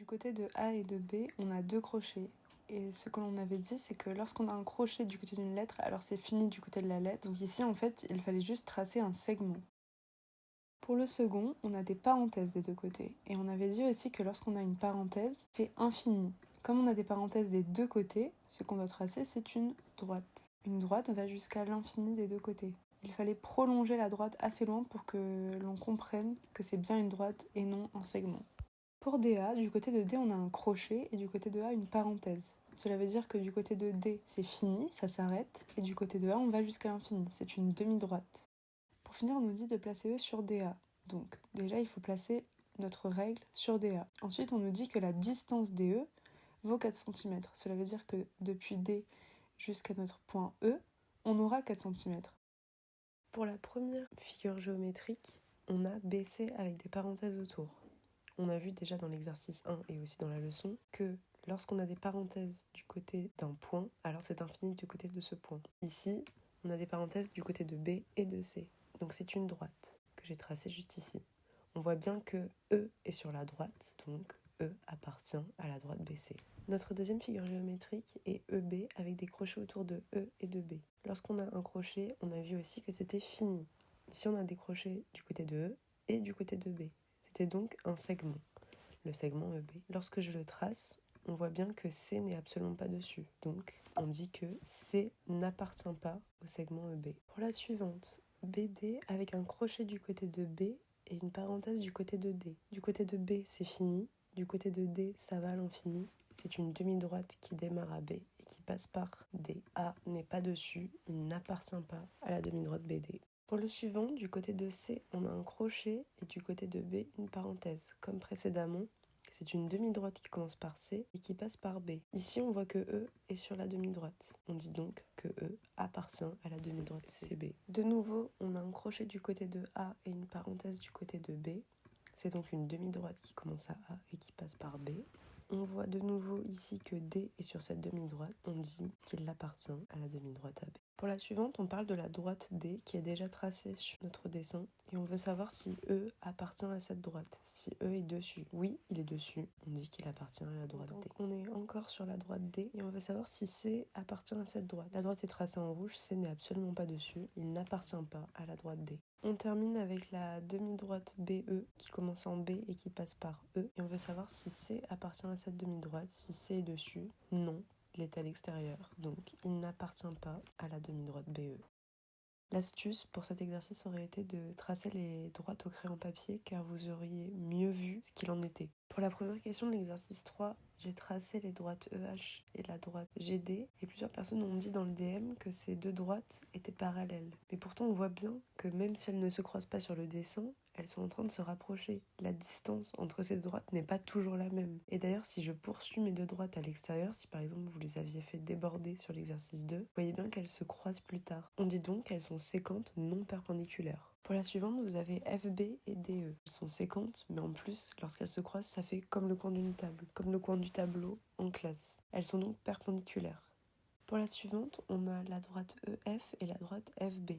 Du côté de A et de B, on a 2 crochets. Et ce que l'on avait dit, c'est que lorsqu'on a un crochet du côté d'une lettre, alors c'est fini du côté de la lettre. Donc ici, en fait, il fallait juste tracer un segment. Pour le second, on a des parenthèses des deux côtés. Et on avait dit aussi que lorsqu'on a une parenthèse, c'est infini. Comme on a des parenthèses des deux côtés, ce qu'on doit tracer, c'est une droite. Une droite va jusqu'à l'infini des deux côtés. Il fallait prolonger la droite assez loin pour que l'on comprenne que c'est bien une droite et non un segment. Pour DA, du côté de D, on a un crochet et du côté de A, une parenthèse. Cela veut dire que du côté de D, c'est fini, ça s'arrête, et du côté de A, on va jusqu'à l'infini, c'est une demi-droite. Pour finir, on nous dit de placer E sur DA. Donc déjà, il faut placer notre règle sur DA. Ensuite, on nous dit que la distance DE vaut 4 cm. Cela veut dire que depuis D jusqu'à notre point E, on aura 4 cm. Pour la première figure géométrique, on a BC avec des parenthèses autour. On a vu déjà dans l'exercice 1 et aussi dans la leçon que lorsqu'on a des parenthèses du côté d'un point, alors c'est infini du côté de ce point. Ici, on a des parenthèses du côté de B et de C. Donc c'est une droite que j'ai tracée juste ici. On voit bien que E est sur la droite, donc E appartient à la droite BC. Notre deuxième figure géométrique est EB avec des crochets autour de E et de B. Lorsqu'on a un crochet, on a vu aussi que c'était fini. Ici, on a des crochets du côté de E et du côté de B. C'était donc un segment, le segment EB. Lorsque je le trace, on voit bien que C n'est absolument pas dessus. Donc, on dit que C n'appartient pas au segment EB. Pour la suivante, BD avec un crochet du côté de B et une parenthèse du côté de D. Du côté de B, c'est fini. Du côté de D, ça va à l'infini. C'est une demi-droite qui démarre à B et qui passe par D. A n'est pas dessus, il n'appartient pas à la demi-droite BD. Pour le suivant, du côté de C, on a un crochet et du côté de B, une parenthèse. Comme précédemment, c'est une demi-droite qui commence par C et qui passe par B. Ici, on voit que E est sur la demi-droite. On dit donc que E appartient à la demi-droite CB. De nouveau, on a un crochet du côté de A et une parenthèse du côté de B. C'est donc une demi-droite qui commence à A et qui passe par B. On voit de nouveau ici que D est sur cette demi-droite. On dit qu'il appartient à la demi-droite AB. Pour la suivante, on parle de la droite D qui est déjà tracée sur notre dessin et on veut savoir si E appartient à cette droite, si E est dessus. Oui, il est dessus, on dit qu'il appartient à la droite D. On est encore sur la droite D et on veut savoir si C appartient à cette droite. La droite est tracée en rouge, C n'est absolument pas dessus, il n'appartient pas à la droite D. On termine avec la demi-droite BE qui commence en B et qui passe par E. Et on veut savoir si C appartient à cette demi-droite, si C est dessus. Non, il est à l'extérieur, donc il n'appartient pas à la demi-droite BE. L'astuce pour cet exercice aurait été de tracer les droites au crayon papier car vous auriez mieux vu ce qu'il en était. Pour la première question de l'exercice 3, j'ai tracé les droites EH et la droite GD et plusieurs personnes ont dit dans le DM que ces deux droites étaient parallèles. Mais pourtant on voit bien que même si elles ne se croisent pas sur le dessin, elles sont en train de se rapprocher. La distance entre ces deux droites n'est pas toujours la même. Et d'ailleurs, si je poursuis mes deux droites à l'extérieur, si par exemple vous les aviez fait déborder sur l'exercice 2, vous voyez bien qu'elles se croisent plus tard. On dit donc qu'elles sont séquentes non perpendiculaires. Pour la suivante, vous avez FB et DE. Elles sont séquentes, mais en plus, lorsqu'elles se croisent, ça fait comme le coin d'une table, comme le coin du tableau en classe. Elles sont donc perpendiculaires. Pour la suivante, on a la droite EF et la droite FB.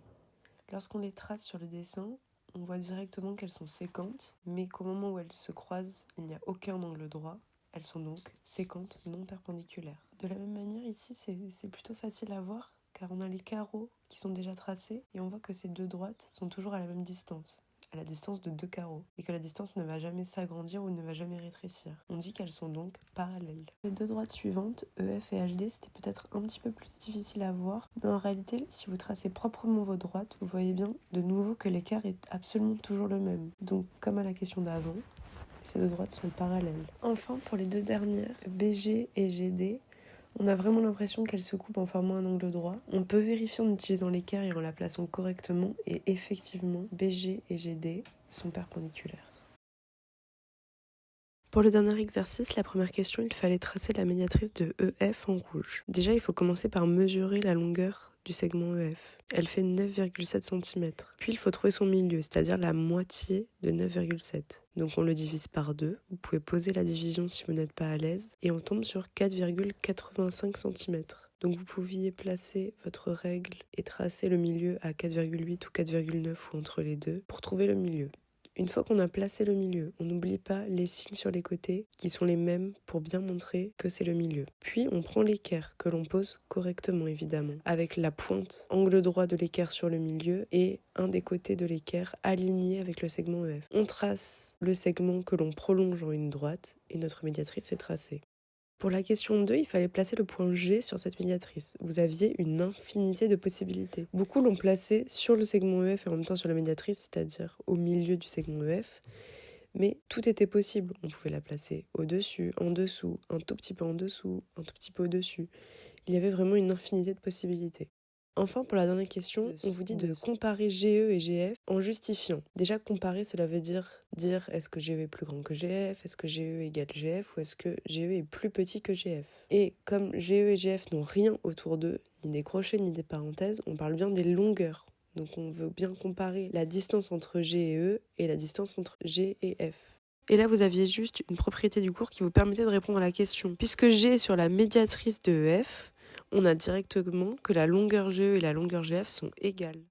Lorsqu'on les trace sur le dessin, on voit directement qu'elles sont séquentes, mais qu'au moment où elles se croisent, il n'y a aucun angle droit. Elles sont donc séquentes non perpendiculaires. De la même manière, ici, c'est plutôt facile à voir, car on a les carreaux qui sont déjà tracés, et on voit que ces deux droites sont toujours à la même distance, à la distance de deux carreaux, et que la distance ne va jamais s'agrandir ou ne va jamais rétrécir. On dit qu'elles sont donc parallèles. Les deux droites suivantes, EF et HD, c'était peut-être un petit peu plus difficile à voir, mais en réalité, si vous tracez proprement vos droites, vous voyez bien de nouveau que l'écart est absolument toujours le même. Donc, comme à la question d'avant, ces deux droites sont parallèles. Enfin, pour les deux dernières, BG et GD, on a vraiment l'impression qu'elles se coupent en formant un angle droit. On peut vérifier en utilisant l'équerre et en la plaçant correctement, et effectivement, BG et GD sont perpendiculaires. Pour le dernier exercice, la première question, il fallait tracer la médiatrice de EF en rouge. Déjà, il faut commencer par mesurer la longueur du segment EF. Elle fait 9,7 cm. Puis, il faut trouver son milieu, c'est-à-dire la moitié de 9,7. Donc, on le divise par 2. Vous pouvez poser la division si vous n'êtes pas à l'aise. Et on tombe sur 4,85 cm. Donc, vous pouviez placer votre règle et tracer le milieu à 4,8 ou 4,9 ou entre les deux pour trouver le milieu. Une fois qu'on a placé le milieu, on n'oublie pas les signes sur les côtés qui sont les mêmes pour bien montrer que c'est le milieu. Puis on prend l'équerre que l'on pose correctement évidemment, avec la pointe, angle droit de l'équerre sur le milieu et un des côtés de l'équerre aligné avec le segment EF. On trace le segment que l'on prolonge en une droite et notre médiatrice est tracée. Pour la question 2, il fallait placer le point G sur cette médiatrice. Vous aviez une infinité de possibilités. Beaucoup l'ont placé sur le segment EF et en même temps sur la médiatrice, c'est-à-dire au milieu du segment EF. Mais tout était possible. On pouvait la placer au-dessus, en dessous, un tout petit peu en dessous, un tout petit peu au-dessus. Il y avait vraiment une infinité de possibilités. Enfin, pour la dernière question, on vous dit de comparer GE et GF en justifiant. Déjà, comparer, cela veut dire est-ce que GE est plus grand que GF, est-ce que GE égale GF ou est-ce que GE est plus petit que GF. Et comme GE et GF n'ont rien autour d'eux, ni des crochets ni des parenthèses, on parle bien des longueurs. Donc on veut bien comparer la distance entre G et E et la distance entre G et F. Et là, vous aviez juste une propriété du cours qui vous permettait de répondre à la question. Puisque G est sur la médiatrice de EF, on a directement que la longueur GE et la longueur GF sont égales.